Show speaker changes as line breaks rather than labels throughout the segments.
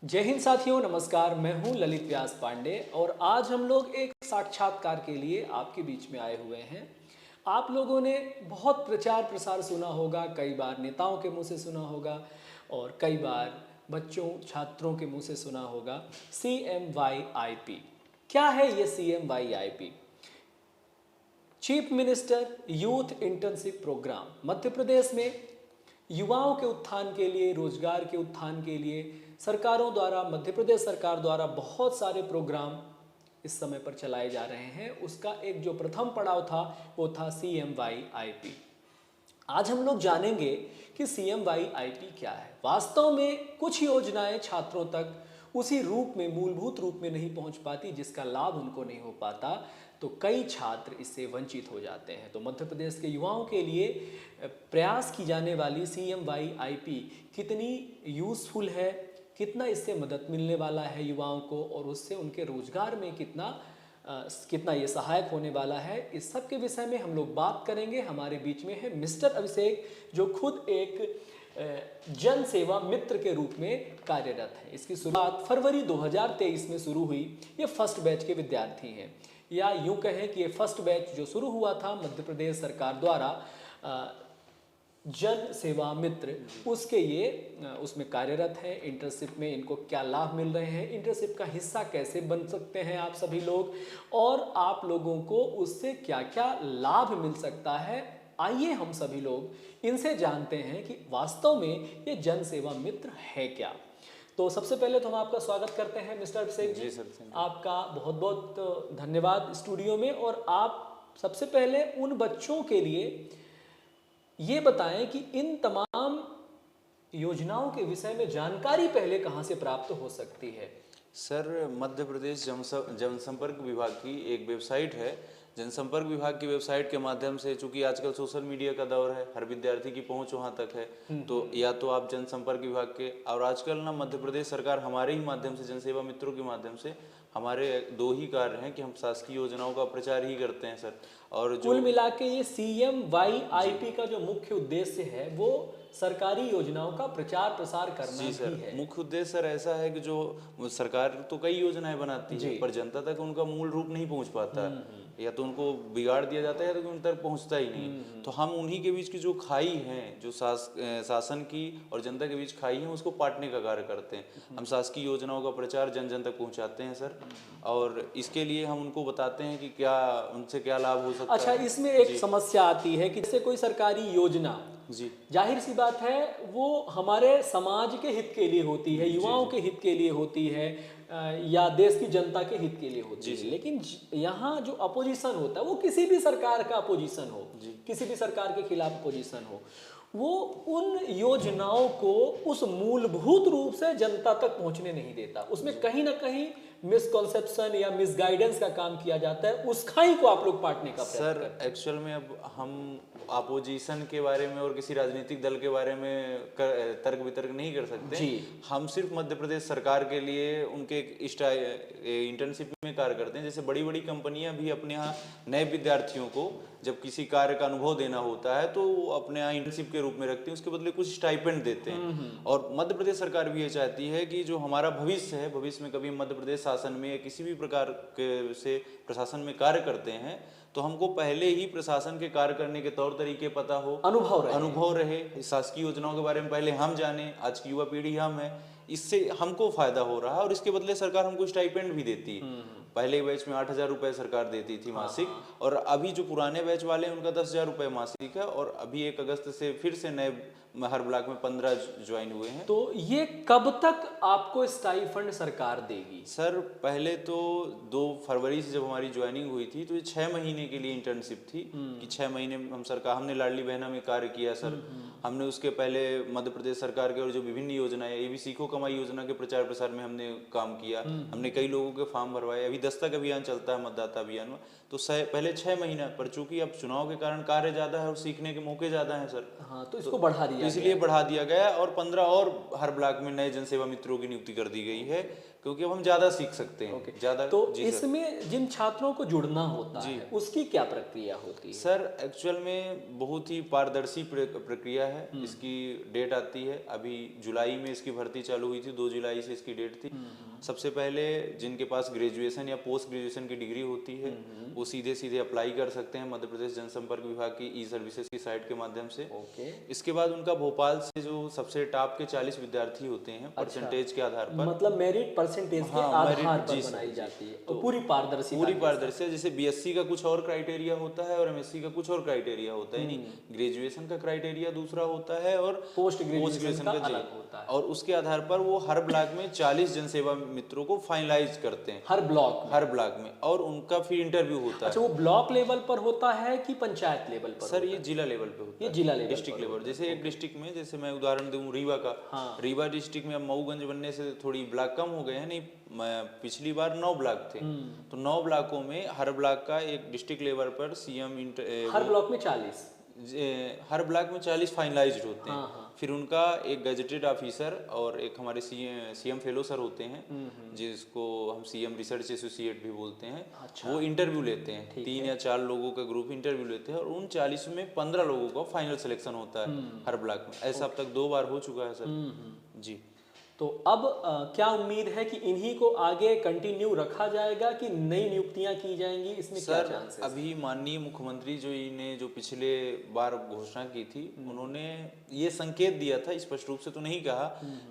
जय हिंद साथियों, नमस्कार। मैं हूं ललित व्यास पांडे और आज हम लोग एक साक्षात्कार के लिए आपके बीच में आए हुए हैं। आप लोगों ने बहुत प्रचार प्रसार सुना होगा, कई बार नेताओं के मुंह से सुना होगा और कई बार बच्चों छात्रों के मुंह से सुना होगा CMYIP। क्या है ये CMYIP? Chief minister youth internship program. Madhya Pradesh में युवाओं के उत्थान के लिए, रोजगार के उत्थान के लिए सरकारों द्वारा, मध्य प्रदेश सरकार द्वारा बहुत सारे प्रोग्राम इस समय पर चलाए जा रहे हैं। उसका एक जो प्रथम पड़ाव था वो था CMYIP। आज हम लोग जानेंगे कि CMYIP क्या है। वास्तव में कुछ योजनाएं छात्रों तक उसी रूप में, मूलभूत रूप में नहीं पहुंच पाती जिसका लाभ उनको नहीं हो पाता, तो कई छात्र इससे वंचित हो जाते हैं। तो मध्य प्रदेश के युवाओं के लिए प्रयास की जाने वाली CMYIP कितनी यूज़फुल है, कितना इससे मदद मिलने वाला है युवाओं को और उससे उनके रोजगार में कितना ये सहायक होने वाला है, इस सब के विषय में हम लोग बात करेंगे। हमारे बीच में है मिस्टर अभिषेक, जो खुद एक जन सेवा मित्र के रूप में कार्यरत है। इसकी शुरुआत फरवरी 2023 में शुरू हुई। ये फर्स्ट बैच के विद्यार्थी हैं, या यूं कहें कि ये फर्स्ट बैच जो शुरू हुआ था मध्य प्रदेश सरकार द्वारा जन सेवा मित्र, उसके ये उसमें कार्यरत हैं। इंटर्नशिप में इनको क्या लाभ मिल रहे हैं, इंटर्नशिप का हिस्सा कैसे बन सकते हैं आप सभी लोग, और आप लोगों को उससे क्या क्या लाभ मिल सकता है, आइए हम सभी लोग इनसे जानते हैं कि वास्तव में ये जन सेवा मित्र है क्या। तो सबसे पहले तो हम आपका स्वागत करते हैं मिस्टर अभिषेक जी। आपका बहुत बहुत धन्यवाद स्टूडियो में। और आप सबसे पहले उन बच्चों के लिए ये बताएं कि इन तमाम योजनाओं के विषय में जानकारी पहले कहां से प्राप्त हो सकती है।
सर, मध्य प्रदेश जनसंपर्क विभाग की एक वेबसाइट है। जनसंपर्क विभाग की वेबसाइट के माध्यम से, चूंकि आजकल सोशल मीडिया का दौर है, हर विद्यार्थी की पहुंच वहां तक है, तो या तो आप जनसंपर्क विभाग के, और आजकल ना मध्य प्रदेश सरकार हमारे ही माध्यम से, जनसेवा मित्रों के माध्यम से, हमारे दो ही कार्य हैं कि हम शासकीय योजनाओं का प्रचार ही करते हैं सर। और जो
कुल मिला के ये CMYIP का जो मुख्य उद्देश्य है वो सरकारी योजनाओं का प्रचार प्रसार करना
जी सर,
भी है।
मुख्य उद्देश्य सर ऐसा है कि जो सरकार तो कई योजनाएं बनाती है, पर जनता तक उनका मूल रूप नहीं पहुंच पाता, या तो उनको बिगाड़ दिया जाता है या तो उन तक पहुंचता ही नहीं। तो हम उन्हीं के बीच की जो खाई है, जो शासन की और जनता के बीच खाई है, उसको पाटने का कार्य करते हैं। हम शासकीय योजनाओं का प्रचार जन जन तक पहुंचाते हैं सर, और इसके लिए हम उनको बताते हैं कि क्या उनसे क्या लाभ हो सकता है।
अच्छा, इसमें एक समस्या आती है कि जैसे कोई सरकारी योजना,
जी,
जाहिर सी बात है वो हमारे समाज के हित के लिए होती है, युवाओं के हित के लिए होती है, या देश की जनता के हित के लिए होती है। लेकिन यहाँ जो अपोजिशन होता है वो किसी भी सरकार का अपोजिशन हो, किसी भी सरकार के खिलाफ अपोजिशन हो, वो उन योजनाओं को उस मूलभूत रूप से जनता तक पहुंचने नहीं देता। उसमें कहीं ना कहीं मिसकॉन्सेप्शन या मिसगाइडेंस का काम किया जाता है। उस खाई को आप लोग पाटने का प्रयत्न करते हैं।
सर, एक्चुअल में अब हम अपोजिशन के बारे में और किसी राजनीतिक दल के बारे में तर्क वितर्क नहीं कर सकते
जी।
हम सिर्फ मध्य प्रदेश सरकार के लिए उनके इंटर्नशिप में कार्य करते हैं। जैसे बड़ी बड़ी कंपनियां भी अपने यहाँ नए विद्यार्थियों को जब किसी कार्य का अनुभव देना होता है तो वो अपने यहाँ इंटर्नशिप के रूप में रखते हैं, उसके बदले कुछ स्टाइपेंड देते हैं। और मध्य प्रदेश सरकार भी ये चाहती है कि जो हमारा भविष्य है, भविष्य में कभी मध्य प्रदेश शासन में या किसी भी प्रकार के से प्रशासन में कार्य करते हैं तो हमको पहले ही प्रशासन के कार्य करने के तौर तरीके पता हो, अनुभव रहे, शासकीय योजनाओं के बारे में पहले हम जाने। आज की युवा पीढ़ी हम है, इससे हमको फायदा हो रहा है और इसके बदले सरकार हमको स्टाइपेंड भी देती है। पहले बैच में 8,000 रुपए सरकार देती थी मासिक, और अभी जो पुराने बैच वाले हैं उनका 10,000 रुपए मासिक है। और अभी 1 अगस्त से फिर से नए हर ब्लॉक में 15 ज्वाइन हुए हैं।
तो ये कब तक आपको स्टाइफंड सरकार देगी?
सर, पहले तो 2 फरवरी से जब हमारी ज्वाइनिंग हुई थी तो ये 6 महीने के लिए इंटर्नशिप थी कि 6 महीने हमने लाडली बहना में कार्य किया सर। हमने उसके पहले मध्य प्रदेश सरकार के और जो विभिन्न योजनाएं, ये भी सीखो कमाई योजना के प्रचार प्रसार में हमने काम किया। हमने कई लोगों के फॉर्म भरवाए। अभी दस्तक अभियान चलता है मतदाता अभियान में, तो पहले 6 महीना, पर चूंकि अब चुनाव के कारण कार्य ज्यादा है और सीखने के मौके ज्यादा हैं सर,
हाँ, तो इसको बढ़ा दिया
तो इसलिए बढ़ा दिया गया है। और 15 और हर ब्लॉक में नए जनसेवा मित्रों की नियुक्ति कर दी गई है, क्योंकि अब हम ज्यादा सीख सकते हैं ज्यादा।
तो
जी सर।
इसमें जिन छात्रों को जुड़ना होता है उसकी क्या प्रक्रिया होती है?
सर एक्चुअल में बहुत ही पारदर्शी प्रक्रिया है। इसकी डेट आती है, अभी जुलाई में इसकी भर्ती चालू हुई थी, 2 जुलाई से इसकी डेट थी। सबसे पहले जिनके पास ग्रेजुएशन या पोस्ट ग्रेजुएशन की डिग्री होती है वो सीधे सीधे अप्लाई कर सकते हैं मध्य प्रदेश जनसंपर्क विभाग की ई सर्विसेज की साइट के माध्यम से। इसके बाद उनका भोपाल से जो सबसे टॉप के 40 विद्यार्थी होते हैं परसेंटेज के आधार पर,
मतलब मेरिट परसेंटेज के आधार पर बनाई जाती है, तो पूरी पारदर्शी।
जैसे बीएससी का कुछ और क्राइटेरिया होता है और एमएससी का कुछ और क्राइटेरिया होता है, नहीं ग्रेजुएशन का क्राइटेरिया दूसरा होता है और
पोस्ट ग्रेजुएशन का अलग होता है।
और उसके आधार पर वो हर ब्लॉक में 40 जनसेवा मित्रों को फाइनलाइज करते हैं हर ब्लॉक में, और उनका फिर इंटरव्यू होता है।
अच्छा, वो ब्लॉक लेवल पर होता है कि पंचायत लेवल पर?
सर ये जिला लेवल पे होता है,
जिला लेवल,
डिस्ट्रिक्ट लेवल। जैसे एक डिस्ट्रिक्ट में, जैसे मैं उदाहरण दूं रीवा का, रीवा डिस्ट्रिक्ट में अब मऊगंज बनने से थोड़ी ब्लॉक कम हो गए हैं, नहीं पिछली बार 9 ब्लॉक थे, तो 9 ब्लॉकों में हर ब्लॉक का एक डिस्ट्रिक्ट लेवल पर सीएम
हर ब्लॉक में 40
हर ब्लॉक में 40 फाइनलाइज्ड होते हैं। फिर उनका एक गजेटेड ऑफिसर और एक हमारे सीएम फेलो सर होते हैं, जिसको हम सीएम रिसर्च एसोसिएट भी बोलते हैं। अच्छा। वो इंटरव्यू लेते हैं, 3 या 4 लोगों का ग्रुप इंटरव्यू लेते हैं और उन 40 में 15 लोगों का फाइनल सिलेक्शन होता है हर ब्लॉक में। ऐसा अब तक 2 बार हो चुका है सर। जी।
तो अब क्या उम्मीद है कि इन्हीं को आगे कंटिन्यू रखा जाएगा कि नई नियुक्तियां की जाएंगी? इसमें क्या चांसेस?
अभी माननीय मुख्यमंत्री ने जो पिछले बार घोषणा की थी, उन्होंने ये संकेत दिया था, स्पष्ट रूप से तो नहीं कहा,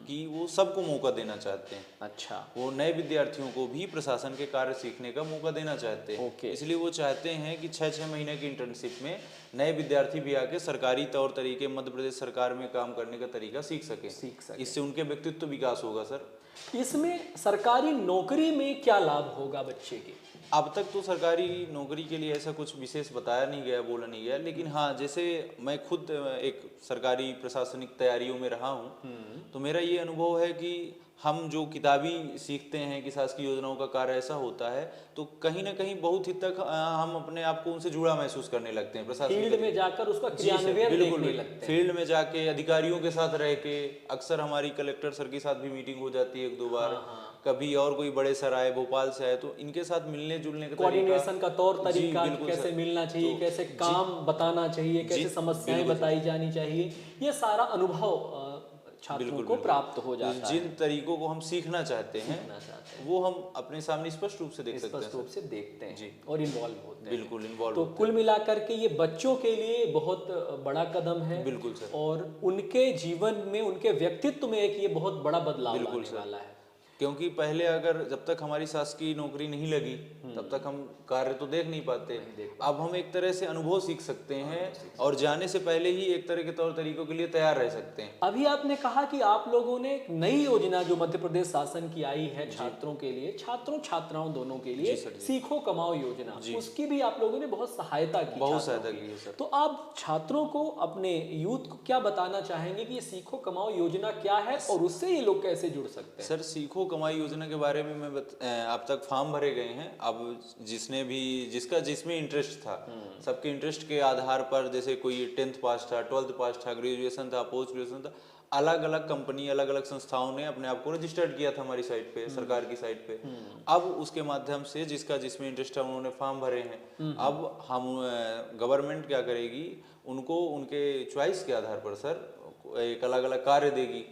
कि वो सबको मौका देना चाहते हैं।
अच्छा।
वो नए विद्यार्थियों को भी प्रशासन के कार्य सीखने का मौका देना चाहते हैं। इसलिए वो चाहते हैं कि 6-6 महीने की इंटर्नशिप में नए विद्यार्थी भी आके सरकारी तौर तरीके मध्य प्रदेश सरकार में काम करने का तरीका सीख सके। इससे उनके व्यक्तित्व विकास होगा सर।
इसमें सरकारी नौकरी में क्या लाभ होगा बच्चे के?
अब तक तो सरकारी नौकरी के लिए ऐसा कुछ विशेष बताया नहीं गया, बोला नहीं गया, लेकिन हाँ, जैसे मैं खुद एक सरकारी प्रशासनिक तैयारियों में रहा हूँ, तो मेरा ये अनुभव है कि हम जो किताबी सीखते हैं कि शासकीय योजनाओं का कार्य ऐसा होता है, तो कहीं ना कहीं बहुत हद तक हम अपने आप को उनसे जुड़ा महसूस करने लगते हैं। प्रशासन
फील्ड में जाकर उसका क्रियान्वयन देखने लगते हैं।
फील्ड में जाके अधिकारियों के साथ रह के, अक्सर हमारी कलेक्टर सर के साथ भी मीटिंग हो जाती है 1-2 बार। कभी और कोई बड़े सर आए, भोपाल से आए, तो इनके साथ मिलने जुलने का
कोऑर्डिनेशन का तौर तरीका, कैसे मिलना चाहिए, कैसे काम बताना चाहिए, कैसे समस्याएं बताई जानी चाहिए, ये सारा अनुभव छात्रों को प्राप्त हो जाता है।
जिन तरीकों को हम सीखना चाहते हैं वो हम अपने सामने स्पष्ट रूप से देख सकते हैं,
स्पष्ट रूप से देखते हैं और इन्वॉल्व होते हैं।
बिल्कुल इन्वॉल्व।
तो कुल मिलाकर के ये बच्चों के लिए बहुत बड़ा कदम है।
बिल्कुल सर।
और उनके जीवन में, उनके व्यक्तित्व में एक ये बहुत बड़ा बदलाव लाने वाला है।
क्योंकि पहले अगर जब तक हमारी शासकीय नौकरी नहीं लगी तब तक हम कार्य तो देख नहीं पाते। अब हम एक तरह से अनुभव सीख सकते हैं और जाने से पहले ही एक तरह के तौर तरीकों के लिए तैयार रह सकते हैं।
अभी आपने कहा कि आप लोगों ने एक नई योजना जो मध्य प्रदेश शासन की आई है छात्रों के लिए, छात्रों छात्राओं दोनों के लिए, सीखो कमाओ योजना, उसकी भी आप लोगों ने बहुत सहायता की।
बहुत सहायता की है सर।
तो आप छात्रों को, अपने यूथ को क्या बताना चाहेंगे कि ये सीखो कमाओ योजना क्या है और उससे ये लोग कैसे जुड़ सकते हैं?
सर, सीखो कमाई योजना के बारे में मैं अब तक फॉर्म भरे गए हैं। अब जिसमें इंटरेस्ट था, सबके इंटरेस्ट के आधार पर, जैसे कोई 10th पास था, 12th पास था, ग्रेजुएशन था, पोस्ट ग्रेजुएशन था, अलग अलग कंपनी, अलग अलग संस्थाओं ने अपने आप को रजिस्टर्ड किया था हमारी साइट पे, सरकार की साइट पे। अब उसके माध्यम से जिसका जिसमें इंटरेस्ट है उन्होंने फॉर्म भरे हैं। अब हम गवर्नमेंट क्या करेगी, उनको उनके चॉइस के आधार पर सर एक अलग अलग कार्य देगी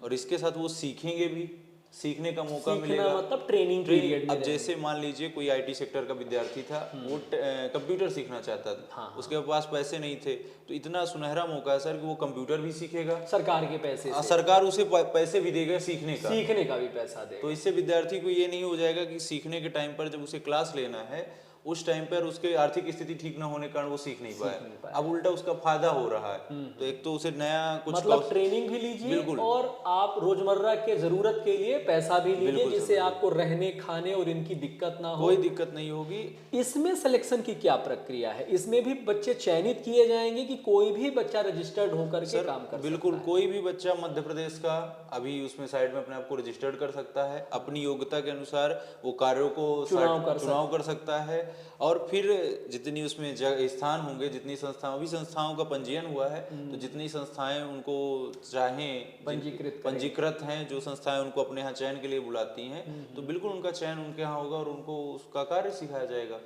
और इसके साथ वो सीखेंगे भी, सीखने का मौका मिलेगा।
मतलब ट्रेनिंग पीरियड में।
अब जैसे मान लीजिए कोई आईटी सेक्टर का विद्यार्थी था, वो कंप्यूटर सीखना चाहता था, उसके पास पैसे नहीं थे, तो इतना सुनहरा मौका है सर कि वो कंप्यूटर भी सीखेगा,
सरकार के पैसे से।
सरकार उसे पैसे भी देगा, सीखने का
भी पैसा देगा।
तो इससे विद्यार्थी को ये नहीं हो जाएगा कि सीखने के टाइम पर जब उसे क्लास लेना है उस टाइम पर उसके आर्थिक स्थिति ठीक न होने के कारण वो सीख नहीं पाया। अब उल्टा उसका फायदा हो रहा है। तो एक तो उसे नया कुछ
मतलब ट्रेनिंग भी लीजिए और आप रोजमर्रा के जरूरत के लिए पैसा भी लीजिए, जिससे आपको रहने खाने और इनकी दिक्कत ना हो,
कोई दिक्कत नहीं होगी।
इसमें सिलेक्शन की क्या प्रक्रिया है? इसमें भी बच्चे चयनित किए जाएंगे कि कोई भी बच्चा रजिस्टर्ड होकर के काम कर
बिल्कुल कोई भी बच्चा मध्य प्रदेश का अभी उसमें साइड में अपने आप को रजिस्टर्ड कर सकता है, अपनी योग्यता के अनुसार वो कार्यों को चुनाव कर सकता है। और फिर जितनी उसमें स्थान होंगे, जितनी संस्थाओं, अभी संस्थाओं का पंजीयन हुआ है, तो जितनी संस्थाएं उनको चाहें पंजीकृत हैं, जो संस्थाएं उनको अपने यहाँ चयन के लिए बुलाती हैं, तो बिल्कुल उनका चयन उनके यहाँ होगा और उनको उसका कार्य सिखाया जाएगा।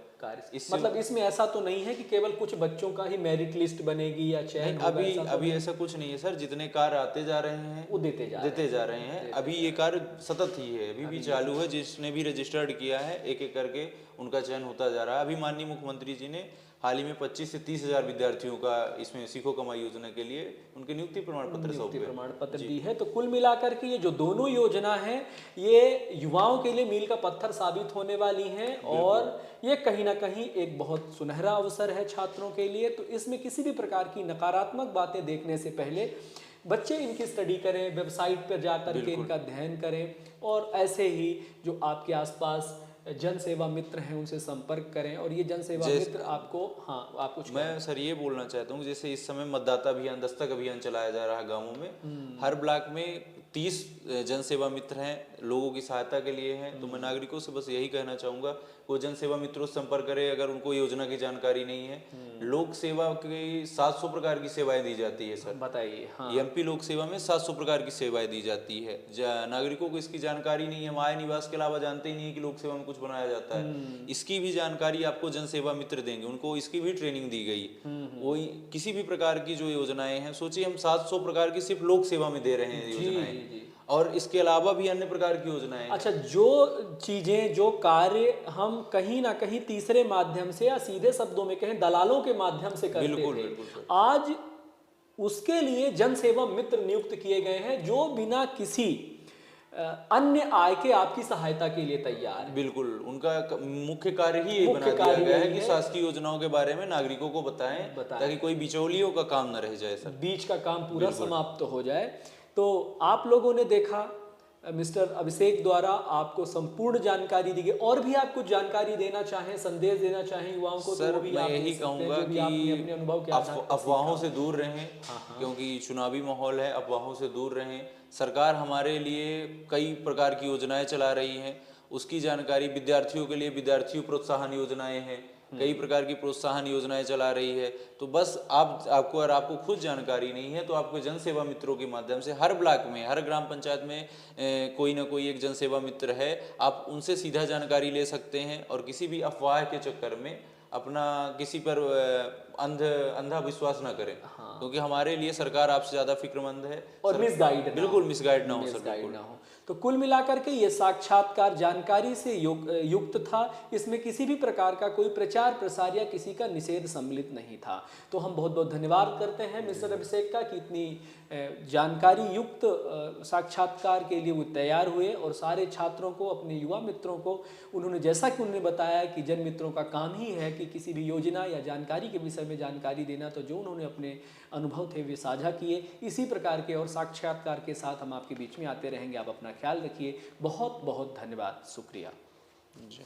मतलब इसमें ऐसा तो नहीं है कि केवल कुछ बच्चों का ही मेरिट लिस्ट बनेगी या चयन होगा?
अभी ऐसा कुछ नहीं है सर, जितने कार्य आते जा रहे हैं
वो देते जा रहे हैं।
अभी ये कार्य सतत ही है, अभी भी चालू है। जिसने भी रजिस्टर्ड किया है एक एक करके उनका चयन होता जा रहा है। अभी माननीय मुख्यमंत्री जी ने हाल ही में 25 से 30 हजार विद्यार्थियों का इसमें सीखो कमाई योजना के लिए उनके नियुक्ति प्रमाण पत्र
दी है। तो कुल मिलाकर के ये जो दोनों योजना है ये युवाओं के लिए मील का पत्थर साबित होने वाली हैं और ये कहीं ना कहीं एक बहुत सुनहरा अवसर है छात्रों के लिए। तो इसमें किसी भी प्रकार की नकारात्मक बातें देखने से पहले बच्चे इनकी स्टडी करें, वेबसाइट पर जाकर के इनका अध्ययन करें और ऐसे ही जो आपके आसपास जन सेवा मित्र हैं उनसे संपर्क करें। और ये जन सेवा मित्र आपको आप कुछ
मैं सर ये बोलना चाहता हूँ, जैसे इस समय मतदाता अभियान, दस्तक अभियान चलाया जा रहा है गाँवों में, हर ब्लॉक में 30 जन सेवा मित्र हैं, लोगों की सहायता के लिए हैं। तो मैं नागरिकों से बस यही कहना चाहूँगा, वो जन सेवा मित्रों से संपर्क करें अगर उनको योजना की जानकारी नहीं है। लोक सेवा की 700 प्रकार की सेवाएं दी जाती है सर,
बताइए।
एमपी लोक सेवा में 700 प्रकार की सेवाएं दी जाती है। नागरिकों को इसकी जानकारी नहीं है, हम आय निवास के अलावा जानते ही नहीं है कि लोक सेवा में कुछ बनाया जाता है। इसकी भी जानकारी आपको जन सेवा मित्र देंगे, उनको इसकी भी ट्रेनिंग दी गई। वो किसी भी प्रकार की जो योजनाएं हैं, सोचिए हम 700 प्रकार की सिर्फ लोक सेवा में दे रहे हैं योजनाएं, और इसके अलावा भी अन्य प्रकार की योजनाएं।
अच्छा, जो चीजें, जो कार्य हम कहीं ना कहीं तीसरे माध्यम से या सीधे शब्दों में कहें दलालों के माध्यम से करते थे, आज उसके लिए जन सेवा मित्र नियुक्त किए गए हैं जो बिना किसी अन्य आय के आपकी सहायता के लिए तैयार है।
बिल्कुल, उनका मुख्य कार्य ही ये बना दिया गया है कि शासकीय योजनाओं के बारे में नागरिकों को बताएं ताकि कोई बिचौलियों का काम न रह जाए सर,
बीच का काम पूरा समाप्त हो जाए। तो आप लोगों ने देखा मिस्टर अभिषेक द्वारा आपको संपूर्ण जानकारी दी गई। और भी आप कुछ जानकारी देना चाहें, संदेश देना चाहें युवाओं को?
सर
तो भी
मैं यही कहूँगा कि
अपने अनुभव के
अफवाहों से दूर रहें, क्योंकि चुनावी माहौल है, अफवाहों से दूर रहें। सरकार हमारे लिए कई प्रकार की योजनाएं चला रही है, उसकी जानकारी विद्यार्थियों के लिए विद्यार्थी प्रोत्साहन योजनाएं हैं, कई प्रकार की प्रोत्साहन योजनाएं चला रही है। तो बस आपको अगर आपको खुद जानकारी नहीं है तो आपको जन सेवा मित्रों के माध्यम से हर ब्लॉक में, हर ग्राम पंचायत में कोई ना कोई एक जन सेवा मित्र है, आप उनसे सीधा जानकारी ले सकते हैं। और किसी भी अफवाह के चक्कर में अपना किसी पर अंधा विश्वास ना करें, क्योंकि हमारे लिए सरकार आपसे ज्यादा फिक्रमंद है
और मिसगाइड,
बिल्कुल मिसगाइड ना हो सर।
तो कुल मिलाकर के ये साक्षात्कार जानकारी से युक्त था, इसमें किसी भी प्रकार का कोई प्रचार प्रसार या किसी का निषेध सम्मिलित नहीं था। तो हम बहुत बहुत धन्यवाद करते हैं मिस्टर अभिषेक का कि इतनी जानकारी युक्त साक्षात्कार के लिए वो तैयार हुए और सारे छात्रों को, अपने युवा मित्रों को उन्होंने, जैसा कि उन्होंने बताया कि जन मित्रों का काम ही है कि किसी भी योजना या जानकारी के विषय में जानकारी देना, तो जो उन्होंने अपने अनुभव थे वे साझा किए। इसी प्रकार के और साक्षात्कार के साथ हम आपके बीच में आते रहेंगे। आप अपना ख्याल रखिए। बहुत बहुत धन्यवाद, शुक्रिया जी।